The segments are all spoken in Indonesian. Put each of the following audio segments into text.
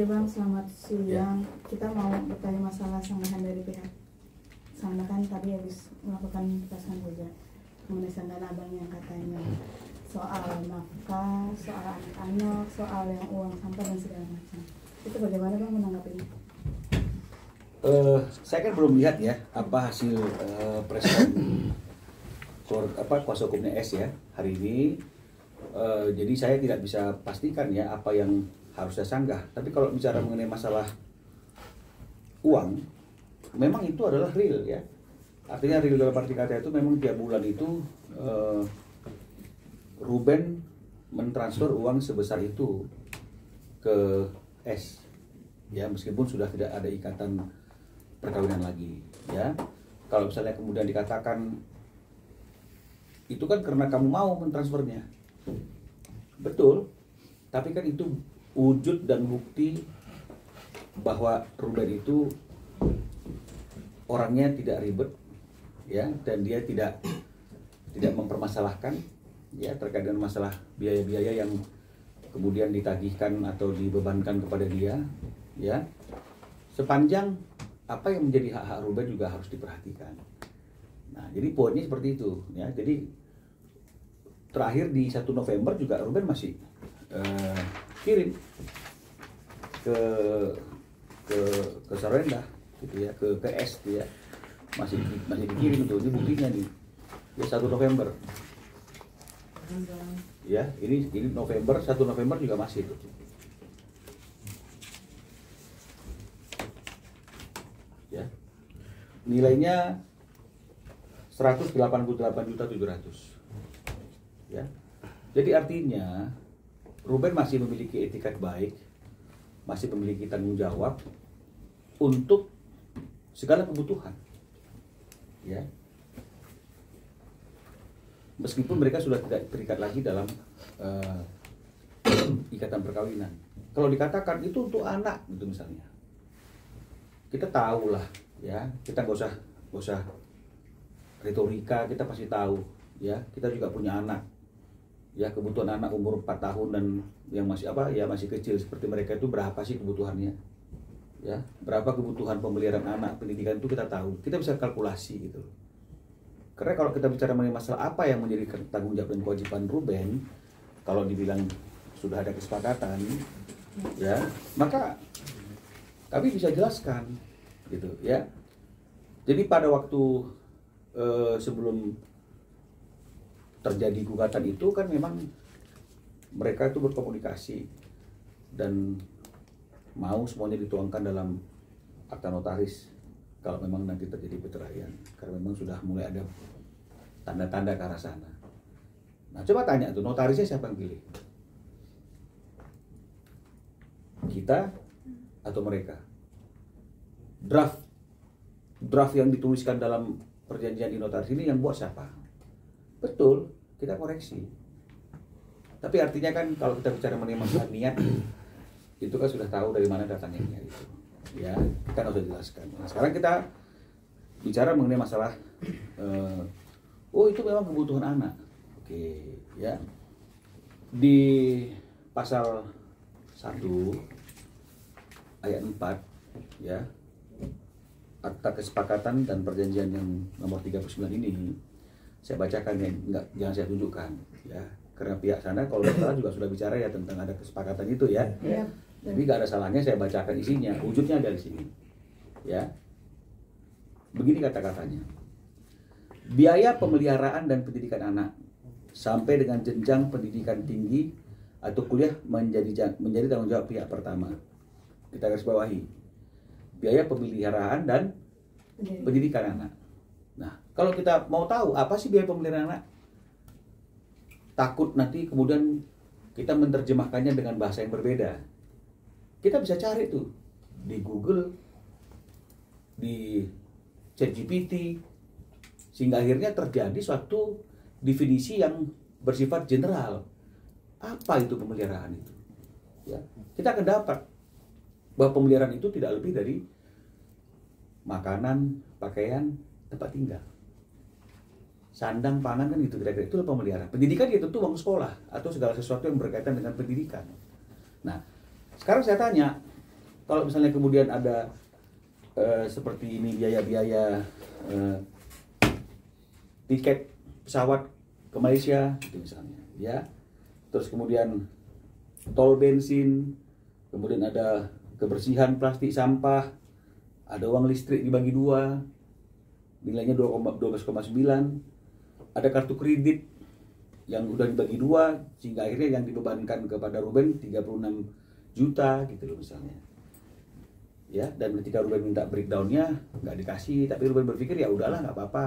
Pagi Bang, selamat siang. Ya. Kita mau bertanya masalah sanggahan dari pihak Sana kan tadi habis melakukan petasan juga mengenai sanggahan abang yang katanya soal nafkah, soal anak-anak, soal yang uang sampah dan segala macam. Itu bagaimana Bang menanggapinya? Saya kan belum lihat ya apa hasil presiden kuasa hukumnya S ya hari ini. Jadi saya tidak bisa pastikan ya apa yang harus saya sanggah. Tapi kalau bicara mengenai masalah uang, memang itu adalah real ya. Artinya real dalam arti kata itu memang tiap bulan itu Ruben mentransfer uang sebesar itu ke S. Ya, meskipun sudah tidak ada ikatan perkawinan lagi ya. Kalau misalnya kemudian dikatakan itu kan karena kamu mau mentransfernya, betul, tapi kan itu wujud dan bukti bahwa Ruben itu orangnya tidak ribet ya, dan dia tidak mempermasalahkan ya terkait dengan masalah biaya-biaya yang kemudian ditagihkan atau dibebankan kepada dia ya, sepanjang apa yang menjadi hak-hak Ruben juga harus diperhatikan. Nah, jadi poinnya seperti itu ya. Jadi terakhir di 1 November juga Ruben masih kirim ke Sarenda gitu ya, ke S gitu ya. Masih dikirim tuh, ini buktinya nih. Ya 1 November. Ya, ini November, 1 November juga masih itu. Ya. Nilainya 188.700.000. Ya. Jadi artinya Ruben masih memiliki etikat baik, masih memiliki tanggung jawab untuk segala kebutuhan. Ya. Meskipun mereka sudah tidak terikat lagi dalam ikatan perkawinan. Kalau dikatakan itu untuk anak gitu misalnya, kita tahu lah ya, kita nggak usah retorika, kita pasti tahu ya, kita juga punya anak ya, kebutuhan anak umur 4 tahun dan yang masih masih kecil seperti mereka itu berapa sih kebutuhannya ya, berapa kebutuhan pemeliharaan anak, pendidikan itu kita tahu, kita bisa kalkulasi gitu. Karena kalau kita bicara mengenai masalah apa yang menjadi tanggung jawab dan kewajiban Ruben, kalau dibilang sudah ada kesepakatan ya, maka kami bisa jelaskan gitu ya. Jadi pada waktu sebelum terjadi gugatan itu kan memang mereka itu berkomunikasi dan mau semuanya dituangkan dalam akta notaris kalau memang nanti terjadi perceraian, karena memang sudah mulai ada tanda-tanda ke arah sana. Nah, coba tanya tuh, notarisnya siapa yang pilih? Kita atau mereka? Draft yang dituliskan dalam perjanjian di notaris ini yang buat siapa? Betul, kita koreksi. Tapi artinya kan kalau kita bicara mengenai masalah niat, itu kan sudah tahu dari mana datangnya niat itu. Ya, kita nggak usah jelaskan. Nah, sekarang kita bicara mengenai masalah, oh itu memang kebutuhan anak. Oke, ya. Di pasal 1 ayat 4 ya, akta kesepakatan dan perjanjian yang nomor 39 ini saya bacakan ya, jangan saya tunjukkan ya, karena pihak sana kalau salah juga sudah bicara ya tentang ada kesepakatan itu ya. Ya. Jadi nggak ada salahnya saya bacakan isinya, wujudnya ada di sini ya. Begini kata-katanya: biaya pemeliharaan dan pendidikan anak sampai dengan jenjang pendidikan tinggi atau kuliah menjadi tanggung jawab pihak pertama. Kita garis bawahi, biaya pemeliharaan dan pendidikan anak. Nah, kalau kita mau tahu apa sih biaya pemeliharaan anak, takut nanti kemudian kita menerjemahkannya dengan bahasa yang berbeda. Kita bisa cari tuh di Google, di ChatGPT, sehingga akhirnya terjadi suatu definisi yang bersifat general. Apa itu pemeliharaan itu? Ya, kita akan dapat bahwa pemeliharaan itu tidak lebih dari makanan, pakaian, tempat tinggal, sandang, pangan, kan gitu kira-kira. Itulah pemeliharaan. Pendidikan itu tentu uang sekolah atau segala sesuatu yang berkaitan dengan pendidikan. Nah, sekarang saya tanya, kalau misalnya kemudian ada seperti ini biaya-biaya tiket pesawat ke Malaysia gitu misalnya, ya. Terus kemudian tol bensin, kemudian ada kebersihan plastik sampah, ada uang listrik dibagi 2, nilainya 12,9, ada kartu kredit yang udah dibagi 2, sehingga akhirnya yang dibebankan kepada Ruben 36 juta gitu loh misalnya. Ya, dan ketika Ruben minta breakdownnya nggak dikasih, tapi Ruben berpikir ya udahlah nggak apa-apa,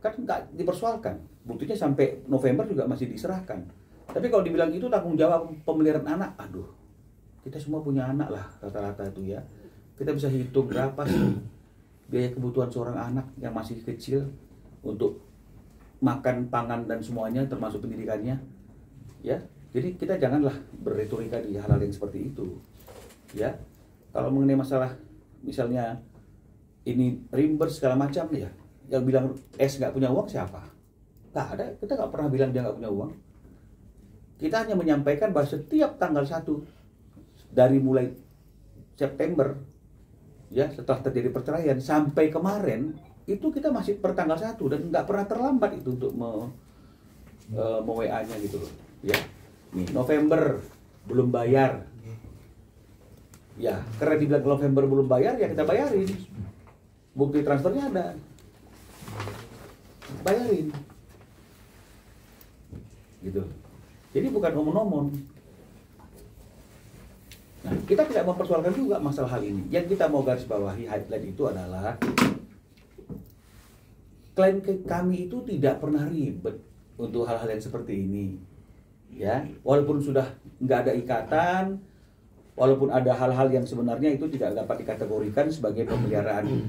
kan nggak dipersoalkan, buktinya sampai November juga masih diserahkan. Tapi kalau dibilang itu tanggung jawab pemeliharaan anak, aduh, kita semua punya anak lah rata-rata itu ya, kita bisa hitung berapa sih biaya kebutuhan seorang anak yang masih kecil untuk makan, pangan dan semuanya termasuk pendidikannya, ya. Jadi kita janganlah berretorika di hal-hal yang seperti itu, ya. Kalau mengenai masalah misalnya ini reimburse segala macam ya, yang bilang S nggak punya uang siapa? Nggak ada, kita nggak pernah bilang dia nggak punya uang. Kita hanya menyampaikan bahwa setiap tanggal 1 dari mulai September, ya setelah terjadi perceraian sampai kemarin itu kita masih per tanggal 1 dan nggak pernah terlambat itu untuk WA-nya gitu loh, ya. Nih November belum bayar. Ya, karena dibilang November belum bayar, ya kita bayarin. Bukti transfernya ada. Bayarin. Gitu. Jadi bukan omong-omong. Nah, kita tidak mempersoalkan juga masalah hal ini. Yang kita mau garis bawahi highlight itu adalah klien kami itu tidak pernah ribet untuk hal-hal yang seperti ini. Ya, walaupun sudah nggak ada ikatan, walaupun ada hal-hal yang sebenarnya itu tidak dapat dikategorikan sebagai pemeliharaan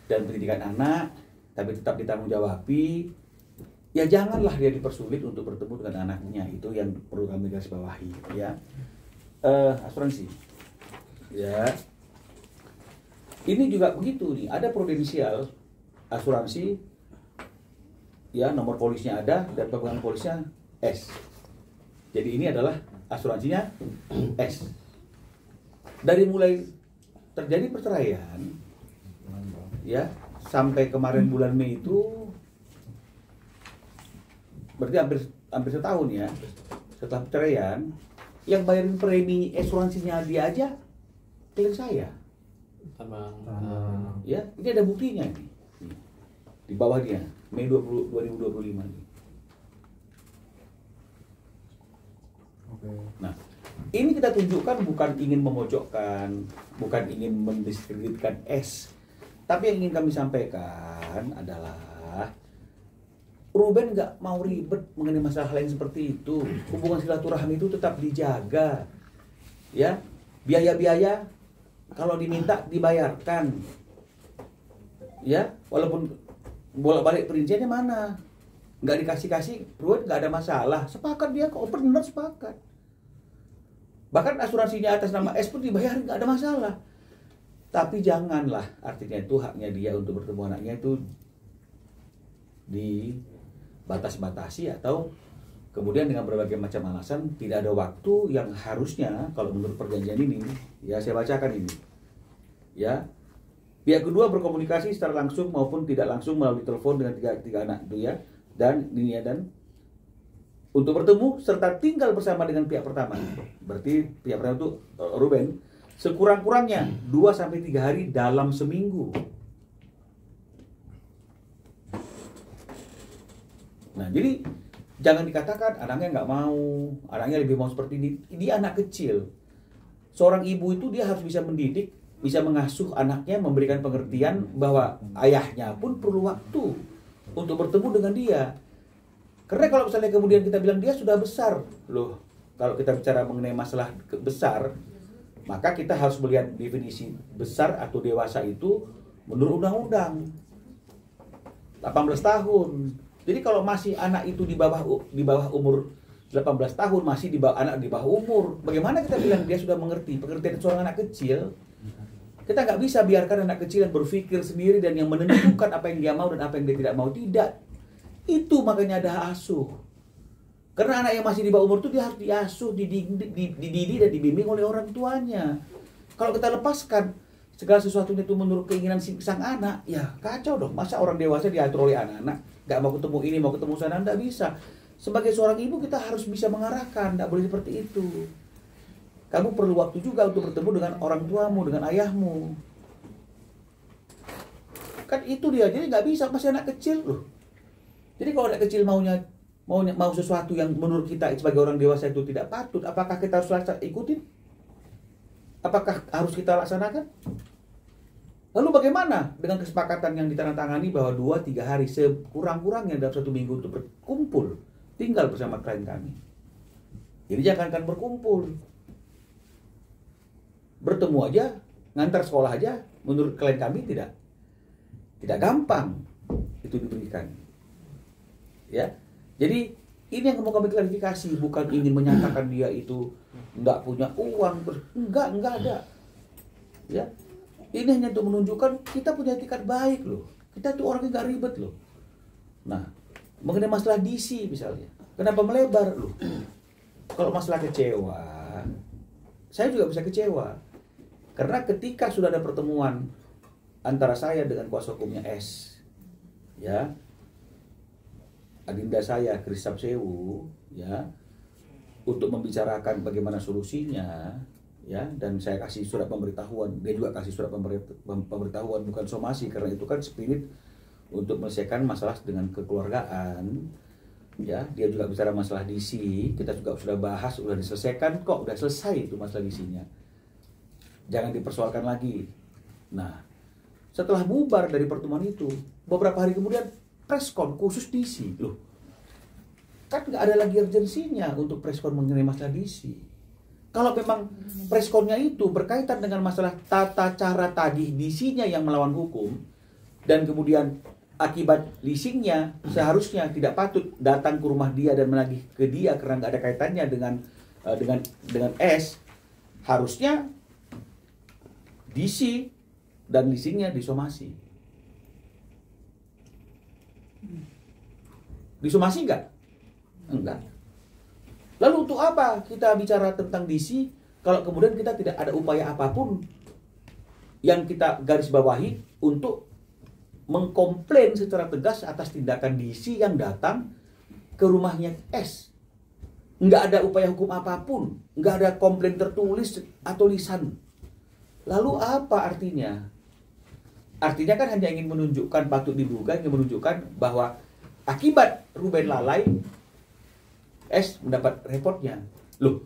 dan pendidikan anak, tapi tetap ditanggung-jawabi, ya janganlah dia dipersulit untuk bertemu dengan anaknya. Itu yang perlu kami garis bawahi, ya. Asuransi, ya. Ini juga begitu nih, ada prudensial asuransi, ya, nomor polisnya ada dan pemegang polisnya S. Jadi ini adalah asuransinya S. Dari mulai terjadi perceraian, ya, sampai kemarin bulan Mei itu berarti hampir setahun ya setelah perceraian, yang bayarin premi asuransinya dia aja klien saya. Ya, ini ada buktinya nih. Di bawah dia, Mei 2025 nih. Nah, ini kita tunjukkan bukan ingin memojokkan, bukan ingin mendiskreditkan S, tapi yang ingin kami sampaikan adalah Ruben nggak mau ribet mengenai masalah lain seperti itu. Hubungan silaturahmi itu tetap dijaga, ya. Biaya-biaya kalau diminta dibayarkan, ya. Walaupun bolak-balik perinciannya mana, nggak dikasih-kasih, Ruben nggak ada masalah. Sepakat dia kok, benar sepakat. Bahkan asuransinya atas nama S pun dibayar, nggak ada masalah. Tapi janganlah, artinya itu haknya dia untuk bertemu anaknya itu dibatas-batasi, atau kemudian dengan berbagai macam alasan tidak ada waktu yang harusnya, kalau menurut perjanjian ini, ya saya bacakan ini, ya. Pihak kedua berkomunikasi secara langsung maupun tidak langsung melalui telepon dengan tiga anak itu, ya, dan ini ya, dan untuk bertemu serta tinggal bersama dengan pihak pertama. Berarti pihak pertama itu Ruben sekurang-kurangnya 2-3 hari dalam seminggu. Nah, jadi jangan dikatakan anaknya nggak mau, anaknya lebih mau seperti ini. Dia anak kecil. Seorang ibu itu dia harus bisa mendidik, bisa mengasuh anaknya, memberikan pengertian bahwa ayahnya pun perlu waktu untuk bertemu dengan dia. Karena kalau misalnya kemudian kita bilang dia sudah besar, loh, kalau kita bicara mengenai masalah besar, maka kita harus melihat definisi besar atau dewasa itu menurut undang-undang 18 tahun. Jadi kalau masih anak itu di bawah umur 18 tahun, masih anak di bawah umur, bagaimana kita bilang dia sudah mengerti pengertian seorang anak kecil? Kita nggak bisa biarkan anak kecil yang berpikir sendiri dan yang menentukan apa yang dia mau dan apa yang dia tidak mau. Tidak. Itu makanya ada asuh. Karena anak yang masih di bawah umur itu dia harus diasuh, dididik dan dibimbing oleh orang tuanya. Kalau kita lepaskan segala sesuatunya itu menurut keinginan sang anak, ya kacau dong. Masa orang dewasa diatur oleh anak-anak, nggak mau ketemu ini, mau ketemu sana, nggak bisa. Sebagai seorang ibu kita harus bisa mengarahkan, nggak boleh seperti itu. Kamu perlu waktu juga untuk bertemu dengan orang tuamu, dengan ayahmu. Kan itu dia, jadi nggak bisa, masih anak kecil loh. Jadi kalau anak kecil mau sesuatu yang menurut kita sebagai orang dewasa itu tidak patut, apakah kita harus ikutin? Apakah harus kita laksanakan? Lalu bagaimana dengan kesepakatan yang ditandatangani bahwa 2-3 hari sekurang-kurangnya dalam 1 minggu untuk berkumpul, tinggal bersama klien kami. Jadi jangankan berkumpul, bertemu aja, ngantar sekolah aja, menurut klien kami tidak gampang itu diberikan. Ya, jadi ini yang mau kami klarifikasi, bukan ingin menyatakan dia itu nggak punya uang, nggak ada. Ya, ini hanya untuk menunjukkan kita punya etikat baik loh. Kita tuh orangnya nggak ribet loh. Nah, mengenai masalah DC misalnya, kenapa melebar loh? Kalau masalah kecewa, saya juga bisa kecewa. Karena ketika sudah ada pertemuan antara saya dengan kuasa hukumnya S, ya, adinda saya Kris Sapsewu, ya, untuk membicarakan bagaimana solusinya, ya, dan saya kasih surat pemberitahuan, dia juga kasih surat pemberitahuan, bukan somasi, karena itu kan spirit untuk menyelesaikan masalah dengan kekeluargaan, ya, dia juga bicara masalah DC, kita juga sudah bahas, sudah diselesaikan kok, udah selesai itu masalah DC-nya, jangan dipersoalkan lagi. Nah, setelah bubar dari pertemuan itu, beberapa hari kemudian preskon khusus DC loh. Kan nggak ada lagi urgensinya untuk preskon mengenai masalah DC. Kalau memang preskonnya itu berkaitan dengan masalah tata cara tagih DC-nya yang melawan hukum, dan kemudian akibat leasingnya seharusnya tidak patut datang ke rumah dia dan menagih ke dia karena nggak ada kaitannya dengan S, harusnya DC dan leasingnya disomasi. Disomasi enggak? Enggak. Lalu untuk apa kita bicara tentang DC kalau kemudian kita tidak ada upaya apapun yang kita garis bawahi untuk mengkomplain secara tegas atas tindakan DC yang datang ke rumahnya S. Enggak ada upaya hukum apapun, enggak ada komplain tertulis atau lisan. Lalu apa artinya? Artinya kan hanya ingin menunjukkan, patut diduga, ingin menunjukkan bahwa akibat Ruben lalai, S mendapat reportnya. Loh,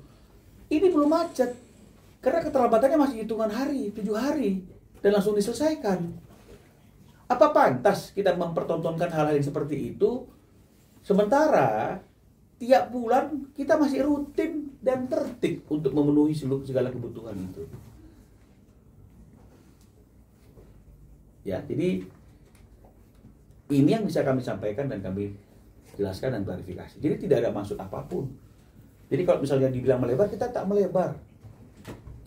ini belum macet. Karena keterlambatannya masih hitungan hari, 7 hari. Dan langsung diselesaikan. Apa pantas kita mempertontonkan hal-hal yang seperti itu, sementara tiap bulan kita masih rutin dan tertib untuk memenuhi seluruh segala kebutuhan itu. Ya, jadi ini yang bisa kami sampaikan dan kami jelaskan dan klarifikasi. Jadi tidak ada maksud apapun. Jadi kalau misalnya dibilang melebar, kita tak melebar.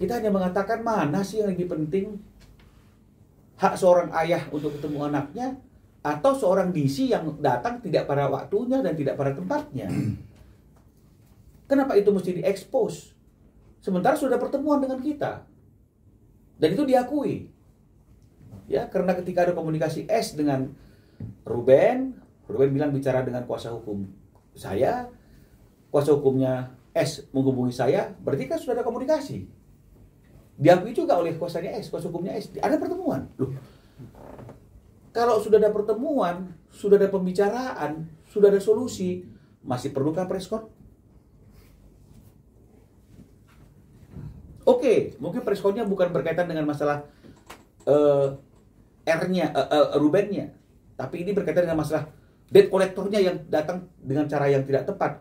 Kita hanya mengatakan mana sih yang lebih penting, hak seorang ayah untuk ketemu anaknya atau seorang DC yang datang tidak pada waktunya dan tidak pada tempatnya. Kenapa itu mesti diekspos? Sementara sudah pertemuan dengan kita. Dan itu diakui. Ya, karena ketika ada komunikasi S dengan Ruben bilang bicara dengan kuasa hukum saya, kuasa hukumnya S menghubungi saya, berarti kan sudah ada komunikasi. Diakui juga oleh kuasanya S, kuasa hukumnya S, ada pertemuan. Loh, kalau sudah ada pertemuan, sudah ada pembicaraan, sudah ada solusi, masih perlukah preskon? Oke, mungkin preskonnya bukan berkaitan dengan masalah R-nya, Rubennya, tapi ini berkaitan dengan masalah debt kolektornya yang datang dengan cara yang tidak tepat.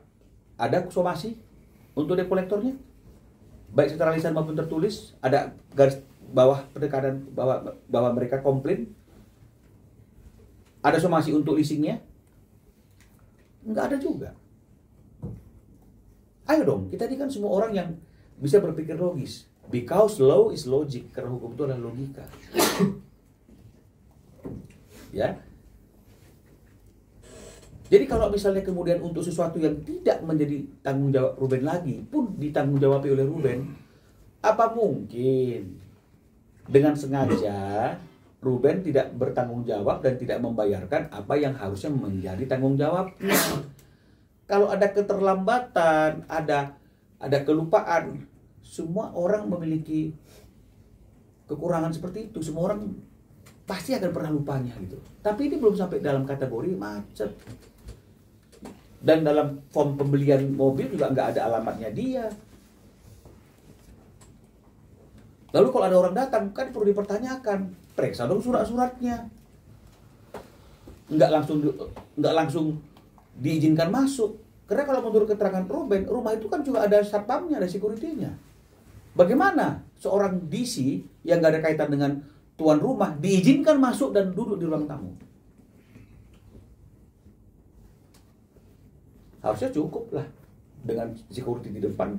Ada somasi untuk debt kolektornya, baik secara lisan maupun tertulis. Ada garis bawah pendekatan bahwa mereka komplain. Ada somasi untuk leasingnya? Enggak ada juga. Ayo dong, kita ini kan semua orang yang bisa berpikir logis. Because law is logic, karena hukum itu adalah logika. Ya. Jadi kalau misalnya kemudian untuk sesuatu yang tidak menjadi tanggung jawab Ruben lagi pun ditanggung jawabi oleh Ruben, apa mungkin dengan sengaja Ruben tidak bertanggung jawab dan tidak membayarkan apa yang harusnya menjadi tanggung jawabnya. Kalau ada keterlambatan, ada kelupaan, semua orang memiliki kekurangan seperti itu. Semua orang pasti akan pernah lupanya gitu. Tapi ini belum sampai dalam kategori macet. Dan dalam form pembelian mobil juga nggak ada alamatnya dia. Lalu kalau ada orang datang, kan perlu dipertanyakan, periksa dong surat-suratnya. Nggak langsung diizinkan masuk. Karena kalau menurut keterangan Ruben, rumah itu kan juga ada satpamnya, ada security-nya. Bagaimana seorang DC yang nggak ada kaitan dengan tuan rumah diizinkan masuk dan duduk di ruang tamu? Harusnya cukup lah dengan security di depan.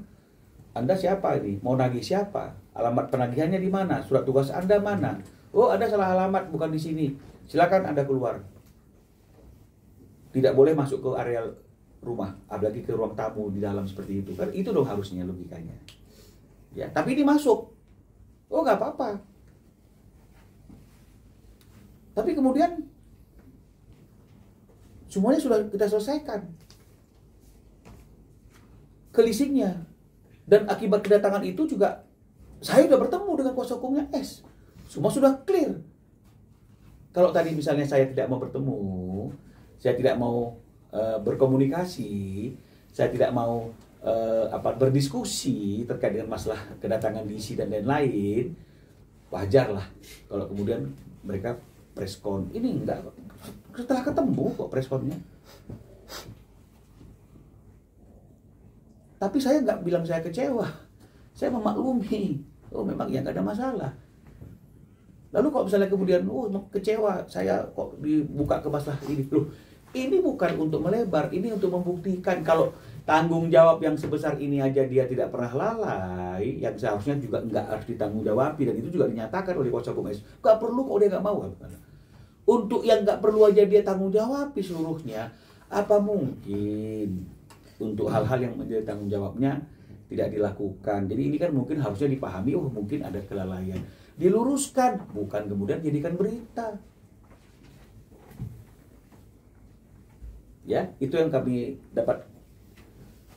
Anda siapa ini? Mau nagih siapa? Alamat penagihannya di mana? Surat tugas Anda mana? Oh, ada salah alamat, bukan di sini. Silakan Anda keluar. Tidak boleh masuk ke area rumah, apalagi ke ruang tamu di dalam seperti itu. Kan itu dong harusnya logikanya. Ya, tapi ini masuk. Oh, nggak apa-apa. Tapi kemudian semuanya sudah kita selesaikan. Kelisingnya. Dan akibat kedatangan itu juga saya sudah bertemu dengan kuasa hukumnya S. Semua sudah clear. Kalau tadi misalnya saya tidak mau bertemu, saya tidak mau berkomunikasi, saya tidak mau berdiskusi terkait dengan masalah kedatangan DC dan lain-lain, wajar lah kalau kemudian mereka preskon. Ini enggak, setelah ketemu kok preskonnya. Tapi saya nggak bilang saya kecewa, saya memaklumi. Oh, memang ya nggak ada masalah. Lalu kalau misalnya kemudian, oh kecewa, saya kok dibuka ke masalah ini. Loh, ini bukan untuk melebar, ini untuk membuktikan kalau tanggung jawab yang sebesar ini aja dia tidak pernah lalai, yang seharusnya juga nggak harus ditanggung jawabi, dan itu juga dinyatakan oleh kuasa hukum S. Nggak perlu kok dia nggak mau. Untuk yang nggak perlu aja dia tanggung jawabi seluruhnya, apa mungkin untuk hal-hal yang menjadi tanggung jawabnya tidak dilakukan? Jadi ini kan mungkin harusnya dipahami, oh mungkin ada kelalaian. Diluruskan, bukan kemudian jadikan berita. Ya, itu yang kami dapat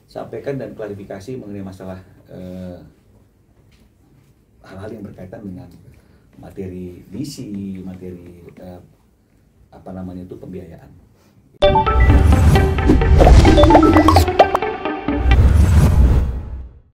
sampaikan dan klarifikasi mengenai masalah hal-hal yang berkaitan dengan materi DC, materi pembiayaan.